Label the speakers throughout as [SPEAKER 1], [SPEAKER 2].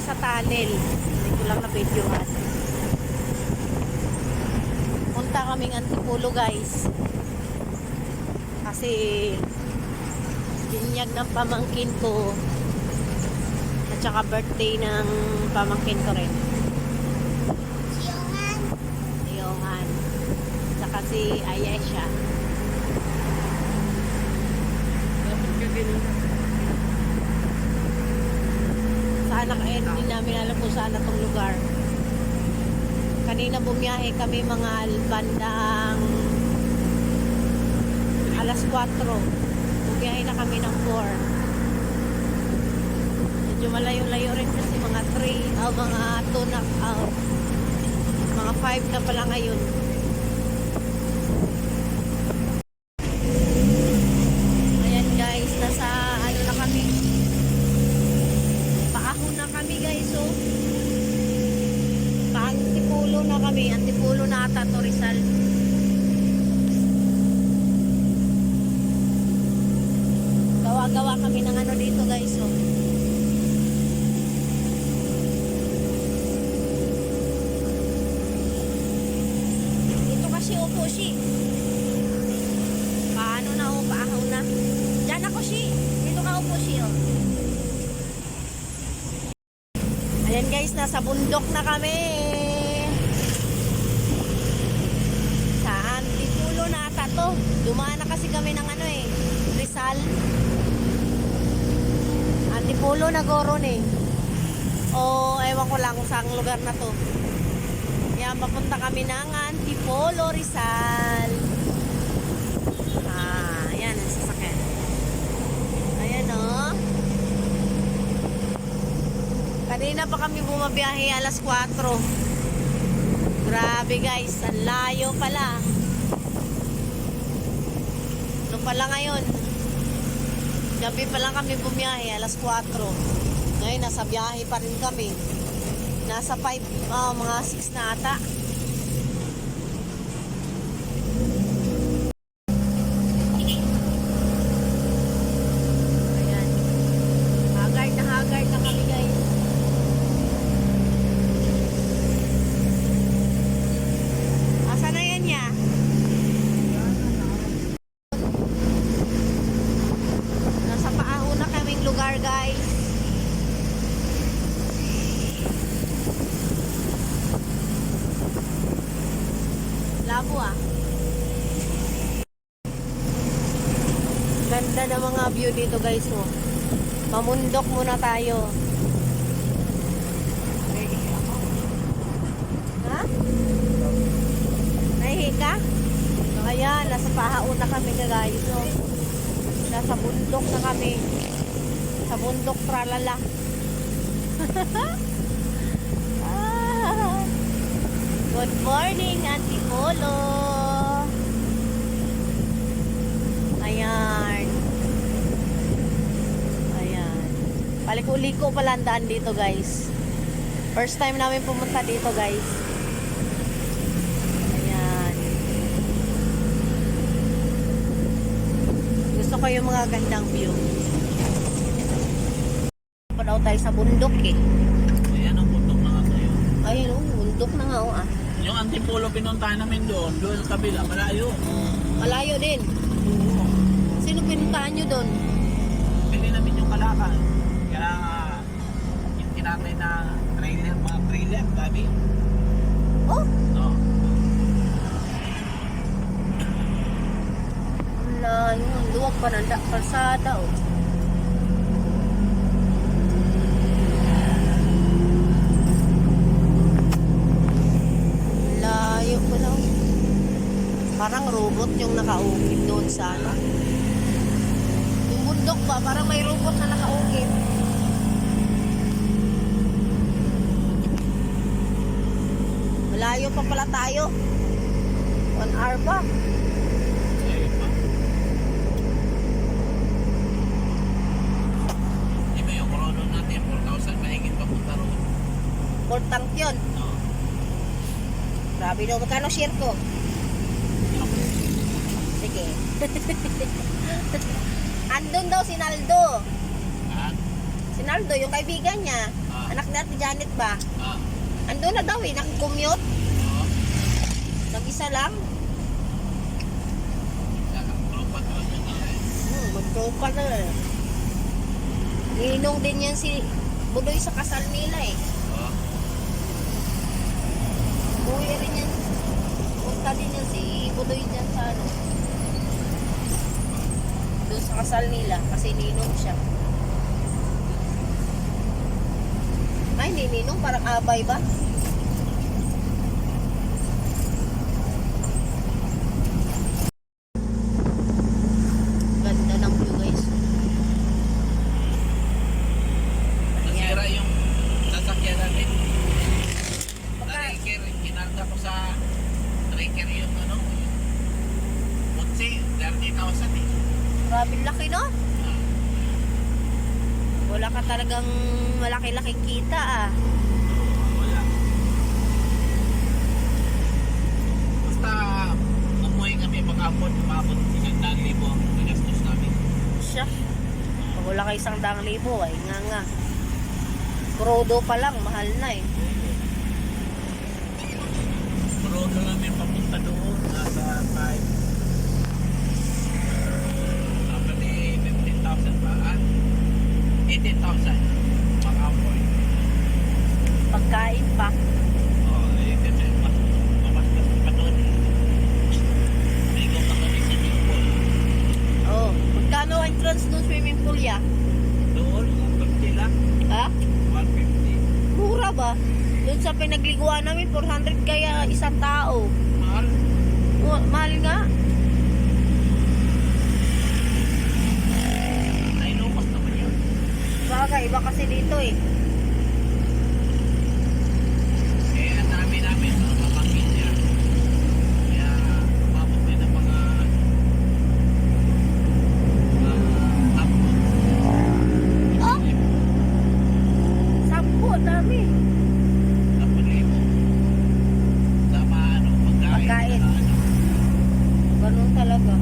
[SPEAKER 1] sa tunnel. Hindi ko lang na-videohan. Punta kaming Antipolo guys. Kasi binyag ng pamangkin ko at saka birthday ng pamangkin ko rin. Si Johan. Saka si Ayesha. Saan hindi namin alam kung saan na itong lugar. Kanina bumiyahe kami mga bandang alas 4. Bumiyahe na kami ng 4. Medyo malayo-layo rin kasi mga 3 mga 2 na mga 5 na pala ngayon. Ayan guys, nasa ano na kami, paahon na kami guys. So Antipolo na kami. Antipolo na ata to, Rizal. Gawa-gawa kami ng ano dito guys. So dito kasi upo si. Paano na o paahon na. Diyan ako si. Dito ka upo si oh. Ayan guys, nasa bundok na kami. Sa Antipolo na ata to. Dumaan na kasi kami ng ano Rizal. Antipolo na goron o ewan ko lang kung saang lugar na to. Kaya papunta kami ng Antipolo, Rizal. Ayan ang sasakyan. Ayan o. Kanina pa kami bumabiyahe alas 4. Grabe guys, ang layo pala. Ano pala ngayon? Gabi pa lang kami bumiyahe, alas 4. Ngayon, nasa biyahe pa rin kami. Nasa 5, mga 6 na ata. Ayan. Hagard na kami guys. Asa na yan niya? Nasa paahon na kaming lugar guys. Labo Ganda ng mga view dito guys mo. Mamundok muna tayo. Ha? Nahihi ka? Ayan, nasa pahaon na kami guys. So, nasa bundok na kami. Sa bundok tralala. Good morning, Antipolo. Ayan. Ayan. Paliko-liko pala ang daan dito guys. First time namin pumunta dito guys. Ayan. Gusto ko yung mga gandang view. Pa daw tayo sa bundok
[SPEAKER 2] Ayan ang bundok na nga sa'yo.
[SPEAKER 1] Ayun bundok na nga
[SPEAKER 2] Yung Antipolo pinuntahan namin doon sa kabila, malayo.
[SPEAKER 1] Malayo din.
[SPEAKER 2] Oo.
[SPEAKER 1] Sino pinuntahan nyo doon?
[SPEAKER 2] Pili namin yung Kalakal. Kaya yung kinatay na trailer, mga trailer, dami.
[SPEAKER 1] Oh,
[SPEAKER 2] No.
[SPEAKER 1] layo. Luwag pa ng kalsada layo pa lang. Parang robot yung nakaukit doon sa ano. Yung bundok ba, parang may robot na nakaukit. Malayo pa pala tayo. 1 hour pa.
[SPEAKER 2] Ayun pa. Di ba yung chrono natin, 4,000 mahigit pa punta roon.
[SPEAKER 1] Port tank yun.
[SPEAKER 2] No.
[SPEAKER 1] Grabe daw. Magkano share ko? Sige. Andun daw si Naldo.
[SPEAKER 2] Ah,
[SPEAKER 1] Si Naldo, yung kaibigan niya.
[SPEAKER 2] Ah.
[SPEAKER 1] Anak ni Ate Janet ba?
[SPEAKER 2] Ah.
[SPEAKER 1] Ando na daw eh, nag-commute.
[SPEAKER 2] Oo.
[SPEAKER 1] Nag-isa lang.
[SPEAKER 2] Tropa to na eh.
[SPEAKER 1] Magtropa na eh. Ninong din yan si Budoy sa kasal nila eh.
[SPEAKER 2] Oo.
[SPEAKER 1] Buhay rin yan. Punta din yan si Budoy dyan sa ano. Doon sa kasal nila kasi ninong siya. Ay, hindi ninong, parang abay ba? Ganda ng view guys.
[SPEAKER 2] Nasira yung sasakyan natin.
[SPEAKER 1] Baka,
[SPEAKER 2] Tracker, kinarga ko sa tracker yung ano, yung Mutsi, 30,000 eh.
[SPEAKER 1] grabe laki no?
[SPEAKER 2] Ah.
[SPEAKER 1] Wala ka talagang malaki-laking kita ah.
[SPEAKER 2] Wala. Basta umuwi kami pag-abot, umabot 100,000 ang nagastos namin.
[SPEAKER 1] Siya. Pag wala ka 100,000 ay nga. Prodo pa lang, mahal na eh.
[SPEAKER 2] Pero doon namin papunta doon, nasa 5. Dapat eh, 15,000 pa, 18,000. Pag-apoy.
[SPEAKER 1] Pagkain pa.
[SPEAKER 2] Oo, eh, kasi mamaskas pa doon. Ligaw pa kami sa swimming pool.
[SPEAKER 1] Oh, magkano entrance ng swimming pool ya?
[SPEAKER 2] Doon, 150 lang.
[SPEAKER 1] Ha?
[SPEAKER 2] 150.
[SPEAKER 1] Mura ba? Doon sa pinagliguan namin, 400 kaya isang tao.
[SPEAKER 2] Mahal.
[SPEAKER 1] Mahal nga.
[SPEAKER 2] Nainukos naman yun.
[SPEAKER 1] Bagay, iba kasi dito eh.
[SPEAKER 2] Eh, ang dami namin, mga pamilya. Kaya, umabot na ng mga hapon.
[SPEAKER 1] Oh! 10, dami.
[SPEAKER 2] 10,000. Sama, ano, pagkain.
[SPEAKER 1] Pagkain.
[SPEAKER 2] Ano,
[SPEAKER 1] Ganun talaga.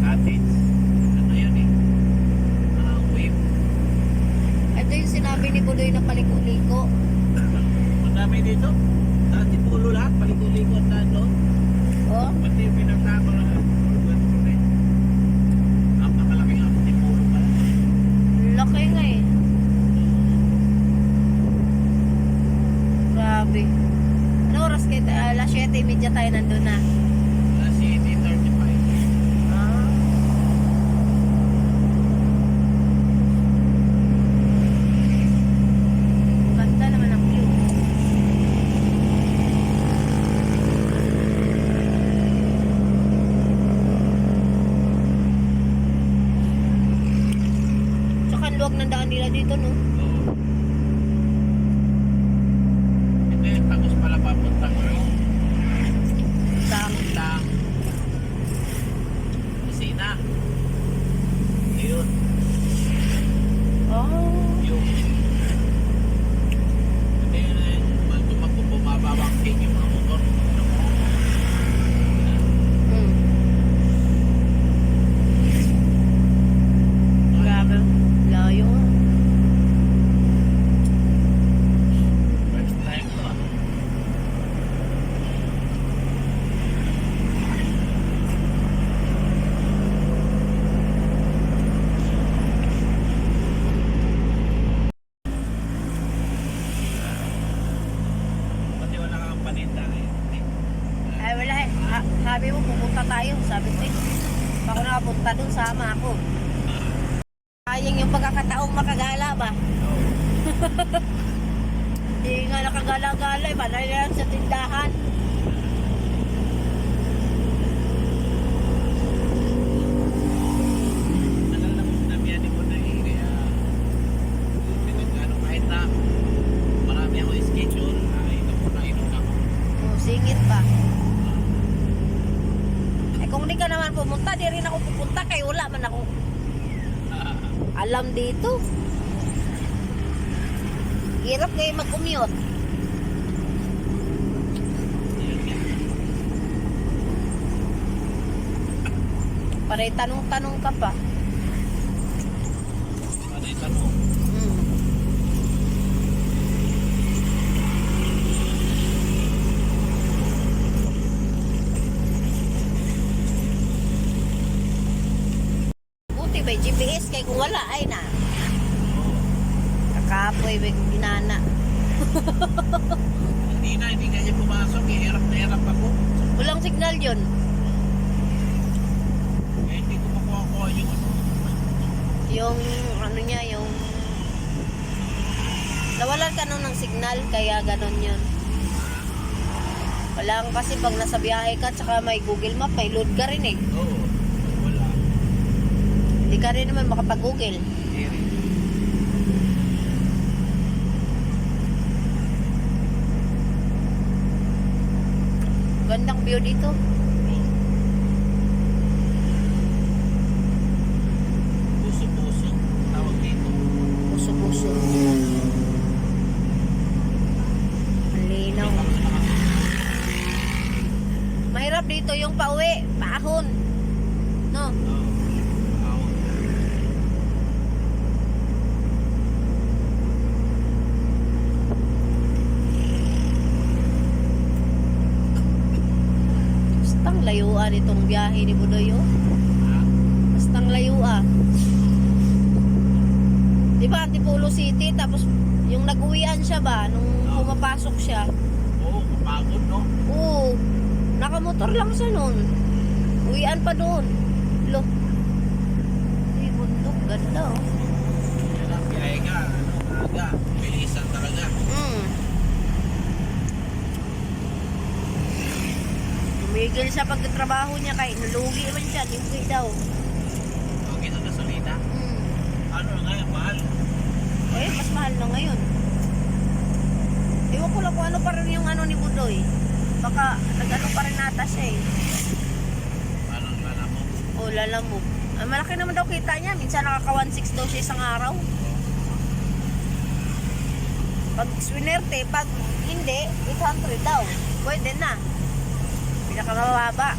[SPEAKER 2] cottage. Ano yun eh? Wave.
[SPEAKER 1] Ito yung sinabi ni Budoy na paliko-liko.
[SPEAKER 2] Ang dami dito. Dati pulo lahat, paliko-liko at doon.
[SPEAKER 1] Oh,
[SPEAKER 2] Pati yung pinagtama na napakalaki nga pati pulo pala.
[SPEAKER 1] laki nga eh. Grabe. Ano oras kayo? Alas 7:30 tayo nandun na.
[SPEAKER 2] Si 35.
[SPEAKER 1] Ah. Ganda naman ang view. Tsaka ang luwag ng daan nila dito, no?
[SPEAKER 2] Oo. Ito yung tagos pala papunta ko.
[SPEAKER 1] Tang.
[SPEAKER 2] Tang. Kusina. Ayun.
[SPEAKER 1] Oh.
[SPEAKER 2] Yung. Ito yun eh. Tumakbo bumabawang king yung mga motor.
[SPEAKER 1] Hmm. Grabe. Layo.
[SPEAKER 2] First time ko. Pati wala kang paninda eh.
[SPEAKER 1] Ay, wala eh. Sabi mo, pupunta tayo. Sabi ko eh. Baka nakapunta dun, sama ako. Sayang yung pagkakataong makagala ba? Hindi nga nakagala-gala eh. Banay na lang sa tindahan.
[SPEAKER 2] Tagal na nabiyanin ko na eh. Kaya pinagano kahit na marami ako schedule. Ay, inom ako.
[SPEAKER 1] Oh, singit pa. Eh kung di ka naman pumunta, di rin ako pupunta kay wala man ako alam dito. Hirap kayo mag-commute.
[SPEAKER 2] Yun nga.
[SPEAKER 1] Para tanong-tanong ka pa.
[SPEAKER 2] Ano yung tanong?
[SPEAKER 1] Hmm. kung wala, ay na.
[SPEAKER 2] Oo.
[SPEAKER 1] Kakapoy, may ginana.
[SPEAKER 2] Hindi kasi pumasok. Hirap na hirap ako.
[SPEAKER 1] Walang signal yun.
[SPEAKER 2] Eh, hindi ko makuha yung ano.
[SPEAKER 1] Yung, ano niya, yung... Nawalan ka nun ng signal, kaya ganon yun. Wala kasi pag nasa biyahe ka, tsaka may Google Map, may load ka rin eh.
[SPEAKER 2] Oo. Wala.
[SPEAKER 1] Hindi ka rin naman makapag-Google.
[SPEAKER 2] Hindi rin.
[SPEAKER 1] Gandang view dito.
[SPEAKER 2] Puso-puso. Tawag dito.
[SPEAKER 1] Puso-puso. Ang linaw. Mahirap dito yung pauwi, paahon. No? Bastang layuan itong biyahe ni Budoy, oh. Bastang layuan. Di ba, Antipolo City, tapos yung nag-uwian siya ba, nung pumapasok siya.
[SPEAKER 2] Oo, kapagod, no?
[SPEAKER 1] Oo, nakamotor lang siya nun. Uwian pa doon. Lo. Ay, bundok, ganda, oh.
[SPEAKER 2] Yan ang biyahe ka. Ano, aga. Bilisan talaga.
[SPEAKER 1] Tumigil siya pagkatrabaho niya kay nulugi man siya, limpi daw.
[SPEAKER 2] Okay na gasolina. Ano na ngayon, mahal?
[SPEAKER 1] Eh, mas mahal na ngayon. Ewan ko lang kung ano pa rin yung ano ni Budoy. Baka nag-ano pa rin nata siya eh.
[SPEAKER 2] Parang lala mo.
[SPEAKER 1] O, lalamog. Ah, malaki naman daw kita niya. Minsan nakaka 1.6 daw siya isang araw. Pag swinerte, pag hindi, 800 daw. Pwede na. Pinakamababa.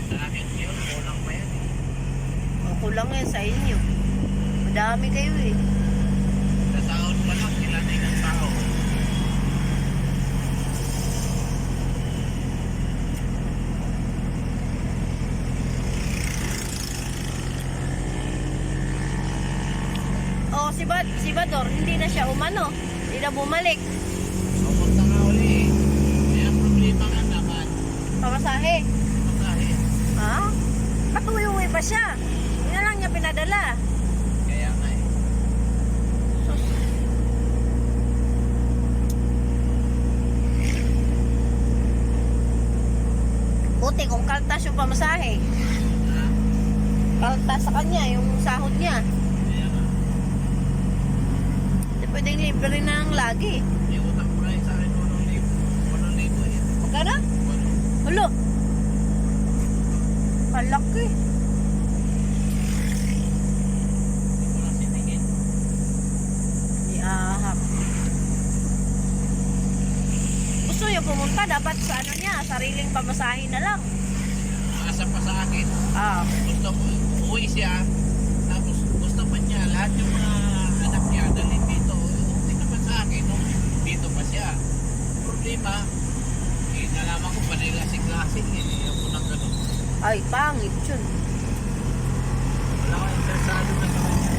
[SPEAKER 2] Sa akin yun, kulang pa yan eh.
[SPEAKER 1] Ang kulang yan sa inyo. Madami kayo eh.
[SPEAKER 2] Sa sahod pa lang, sila na yung tao.
[SPEAKER 1] O, si Bador, hindi na siya umano. Hindi na bumalik.
[SPEAKER 2] Pumunta nga uli eh. May ang problema nga naman.
[SPEAKER 1] Pamasahe.
[SPEAKER 2] Pagkahin.
[SPEAKER 1] Ha? Ba't uwi pa siya? Hindi na lang niya pinadala.
[SPEAKER 2] Kaya nga eh.
[SPEAKER 1] Buti kung kaltas yung pamasahe.
[SPEAKER 2] Ha?
[SPEAKER 1] Kaltas sa kanya, yung sahod niya.
[SPEAKER 2] Kaya nga.
[SPEAKER 1] Hindi pwedeng libre na ang lagi.
[SPEAKER 2] May utang ko na yun sa akin 8,000 eh.
[SPEAKER 1] Magkano? Hulo. Palaki.
[SPEAKER 2] Hindi ko lang sitingin.
[SPEAKER 1] Yahak. Gusto niya pumunta, dapat sa ano niya, sariling pamasahe na lang.
[SPEAKER 2] Asa pa sa akin.
[SPEAKER 1] Ah.
[SPEAKER 2] Gusto ko, uwi siya. Tapos gusto pa niya lahat yung mga anak niya dalhin dito. Hindi naman sa akin. No? Dito pa siya. Problema, eh, nalaman ko pa nila lasing-lasing. Eh, ako nang ganun.
[SPEAKER 1] Ay, pangit yun.
[SPEAKER 2] Wala ko interesado na sa kanya.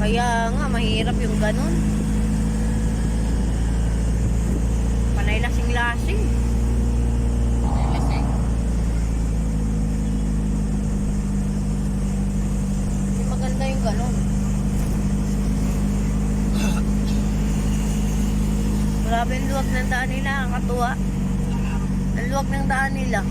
[SPEAKER 1] Kaya nga, mahirap yung ganun. Panay lasing-lasing.
[SPEAKER 2] Lasing.
[SPEAKER 1] Hindi maganda yung ganun. Grabe ang luwag ng daan nila, ang katuwa. Ang luwag ng daan nila.